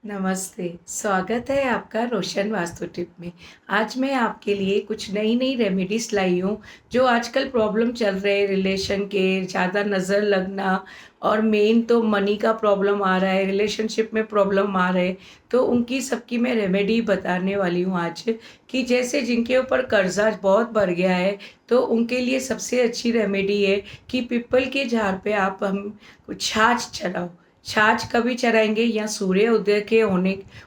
नमस्ते, स्वागत है आपका रोशन वास्तु टिप में। आज मैं आपके लिए कुछ नई-नई रेमेडीज़ लाई हूँ, जो आजकल प्रॉब्लम चल रहे हैं रिलेशन के, ज़्यादा नज़र लगना और मेन तो मनी का प्रॉब्लम आ रहा है, रिलेशनशिप में प्रॉब्लम आ रहे हैं। तो उनकी सबकी मैं रेमेडी बताने वाली हूँ आज कि जैसे जिनके ऊपर कर्ज़ा बहुत बढ़ गया है, तो उनके लिए सबसे अच्छी रेमेडी है कि पीपल के झाड़ पे आप हम छाछ चढ़ाओ। छाछ कभी चढ़ाएँगे या सूर्य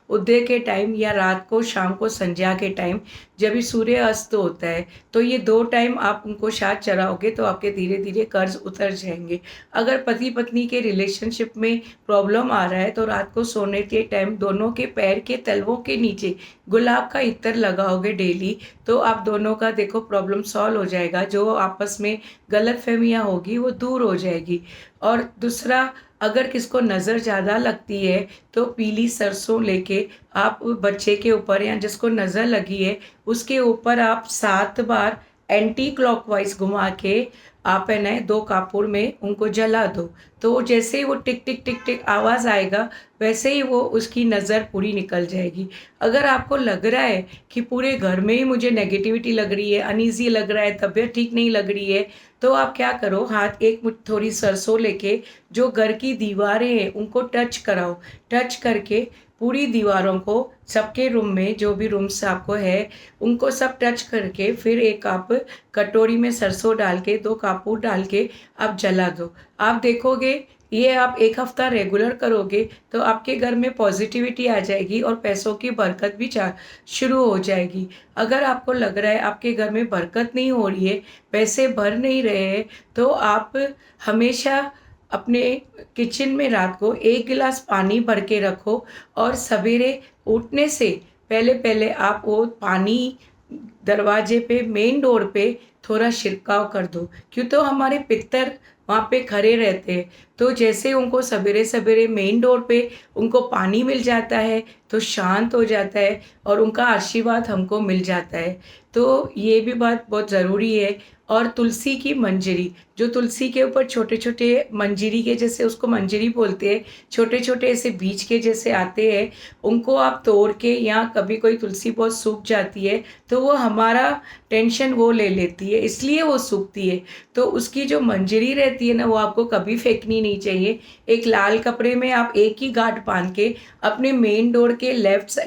उदय के टाइम या रात को शाम को संध्या के टाइम जब भी सूर्य अस्त होता है, तो ये 2 टाइम आप उनको छाछ चढ़ाओगे तो आपके धीरे-धीरे कर्ज़ उतर जाएँगे। अगर पति-पत्नी के रिलेशनशिप में प्रॉब्लम आ रहा है तो रात को सोने के टाइम दोनों के पैर के तलवों के नीचे गुलाब का इत्र लगाओगे डेली, तो आप दोनों का देखो प्रॉब्लम सॉल्व हो जाएगा। जो आपस में गलतफ़हमियाँ होगी वो दूर हो जाएगी। और दूसरा, अगर किसको नज़र ज़्यादा लगती है तो पीली सरसों लेके आप बच्चे के ऊपर या जिसको नज़र लगी है उसके ऊपर आप 7 बार एंटी क्लॉकवाइज़ घुमा के आप है ना 2 कपूर में उनको जला दो। तो जैसे ही वो टिक टिक टिक टिक आवाज़ आएगा, वैसे ही वो उसकी नज़र पूरी निकल जाएगी। अगर आपको लग रहा है कि पूरे घर में ही मुझे नेगेटिविटी लग रही है, अनईज़ी लग रहा है, तबीयत ठीक नहीं लग रही है, तो आप क्या करो, हाथ एक थोड़ी सरसों लेके जो घर की दीवारें हैं उनको टच कराओ। टच करके पूरी दीवारों को सबके रूम में जो भी रूम्स आपको है उनको सब टच करके फिर एक आप कटोरी में सरसों डाल के 2 कपूर डाल के आप जला दो। आप देखोगे ये आप 1 हफ्ता रेगुलर करोगे तो आपके घर में पॉजिटिविटी आ जाएगी और पैसों की बरकत भी चा शुरू हो जाएगी। अगर आपको लग रहा है आपके घर में बरकत नहीं हो रही है, पैसे भर नहीं रहे हैं, तो आप हमेशा अपने किचन में रात को 1 गिलास पानी भर के रखो और सवेरे उठने से पहले-पहले आप वो पानी दरवाजे पे मेन डोर पे थोड़ा छिड़काव कर दो। क्यों, तो हमारे पितर वहाँ पे खड़े रहते हैं, तो जैसे उनको सवेरे-सवेरे मेन डोर पे उनको पानी मिल जाता है, तो शांत हो जाता है और उनका आशीर्वाद हमको मिल जाता है। तो ये भी बात बहुत ज़रूरी है। और तुलसी की मंजरी, जो तुलसी के ऊपर छोटे-छोटे मंजरी के जैसे उसको मंजरी बोलते हैं, छोटे-छोटे ऐसे बीज के जैसे आते हैं, उनको आप तोड़ के या कभी कोई तुलसी बहुत सूख जाती है, तो वो हमारा टेंशन वो ले लेती है, इसलिए वो सूखती है। तो उसकी जो मंजरी रहती है ना, वो आपको कभी फेंकनी नहीं चाहिए। एक लाल कपड़े में आप एक ही गाँठ बाँध के अपने मेन डोर के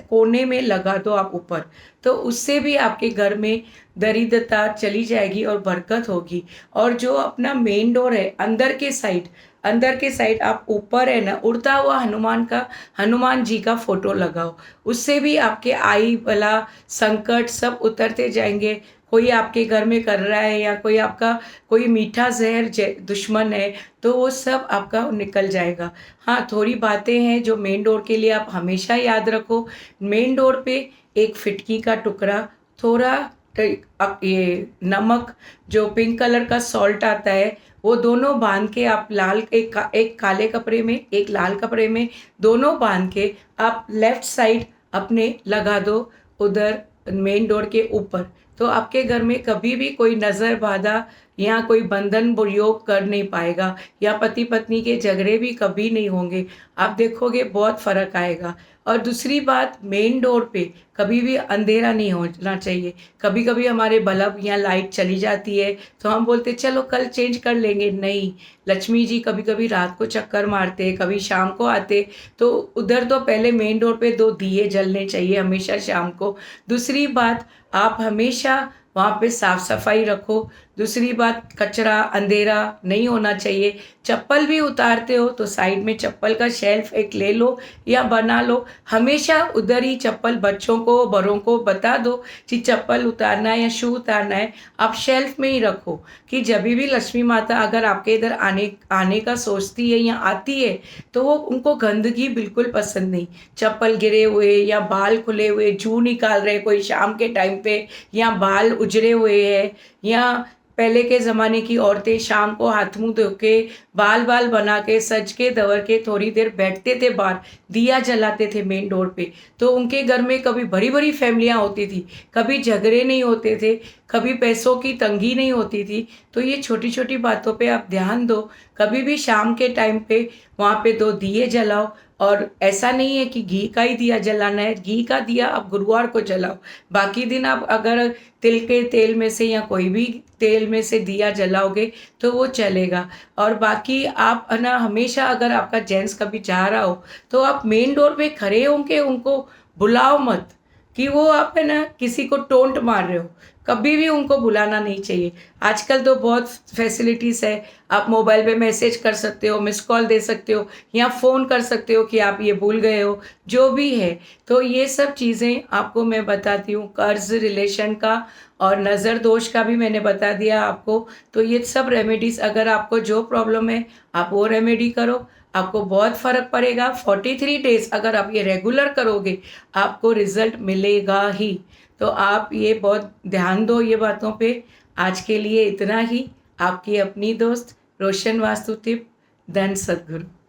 कोने में लगा दो आप ऊपर, तो उससे भी आपके घर में दरिद्रता चली जाएगी और बरकत होगी। और जो अपना मेन डोर है अंदर के साइड आप ऊपर है ना उड़ता हुआ हनुमान जी का फ़ोटो लगाओ। उससे भी आपके आई बला संकट सब उतरते जाएँगे। कोई आपके घर में कर रहा है या कोई आपका कोई मीठा ज़हर दुश्मन है, तो वो सब आपका निकल जाएगा। हाँ, थोड़ी बातें हैं जो मेन डोर के लिए आप हमेशा याद रखो। मेन डोर पे एक फिटकी का टुकड़ा, थोड़ा ये नमक, जो पिंक कलर का सॉल्ट आता है, वो दोनों बांध के आप एक काले कपड़े में एक लाल कपड़े में दोनों बांध के आप लेफ्ट साइड अपने लगा दो, उधर मेन डोर के ऊपर। तो आपके घर में कभी भी कोई नज़र बाधा या कोई बंधन योग कर नहीं पाएगा या पति पत्नी के झगड़े भी कभी नहीं होंगे। आप देखोगे बहुत फ़र्क आएगा। और दूसरी बात, मेन डोर पे कभी भी अंधेरा नहीं होना चाहिए। कभी-कभी हमारे बल्ब या लाइट चली जाती है, तो हम बोलते चलो कल चेंज कर लेंगे, नहीं। लक्ष्मी जी कभी-कभी रात को चक्कर मारते, कभी शाम को आते, तो उधर तो पहले मेन डोर पे 2 दिए जलने चाहिए हमेशा शाम को। दूसरी बात, आप हमेशा वहाँ पे साफ-सफाई रखो। दूसरी बात, कचरा, अंधेरा नहीं होना चाहिए। चप्पल भी उतारते हो तो साइड में चप्पल का शेल्फ एक ले लो या बना लो। हमेशा उधर ही चप्पल, बच्चों को, बड़ों को बता दो कि चप्पल उतारना है या शू उतारना है, आप शेल्फ में ही रखो। कि जभी भी लक्ष्मी माता अगर आपके इधर आने आने का सोचती है या आती है, तो वो उनको गंदगी बिल्कुल पसंद नहीं। चप्पल गिरे हुए या बाल खुले हुए, जूं निकाल रहे कोई शाम के टाइम पे, या बाल उजड़े हुए हैं, या पहले के ज़माने की औरतें शाम को हाथ मुँह धो के बाल बना के सज के धंवर के थोड़ी देर बैठते थे बाहर, दिया जलाते थे मेन डोर पे। तो उनके घर में कभी बड़ी-बड़ी फैमिलियाँ होती थी, कभी झगड़े नहीं होते थे, कभी पैसों की तंगी नहीं होती थी। तो ये छोटी-छोटी बातों पे आप ध्यान दो। कभी भी शाम के टाइम पे वहाँ पे 2 दिए जलाओ और ऐसा नहीं है कि घी का ही दिया जलाना है, घी का दिया आप गुरुवार को जलाओ, बाकी दिन आप अगर तिल के तेल में से या कोई भी तेल में से दिया जलाओगे तो वो चलेगा। और बाकी आप है ना, हमेशा अगर आपका जेंट्स कभी जा रहा हो तो आप मेन डोर पे खड़े होके उनको बुलाओ मत, कि वो आप है ना किसी को टोंट मार रहे हो, कभी भी उनको बुलाना नहीं चाहिए। आजकल तो बहुत फैसिलिटीज़ है, आप मोबाइल पे मैसेज कर सकते हो, मिस कॉल दे सकते हो या फ़ोन कर सकते हो कि आप ये भूल गए हो, जो भी है। तो ये सब चीज़ें आपको मैं बताती हूँ, कर्ज़ रिलेशन का और नज़र दोष का भी मैंने बता दिया आपको। तो ये सब रेमेडीज़, अगर आपको जो प्रॉब्लम है आप वो रेमेडी करो, आपको बहुत फ़र्क पड़ेगा। 43 डेज़ अगर आप ये रेगुलर करोगे आपको रिज़ल्ट मिलेगा ही। तो आप ये बहुत ध्यान दो ये बातों पे। आज के लिए इतना ही। आपकी अपनी दोस्त रोशन वास्तु टिप, धन सद्गुरु।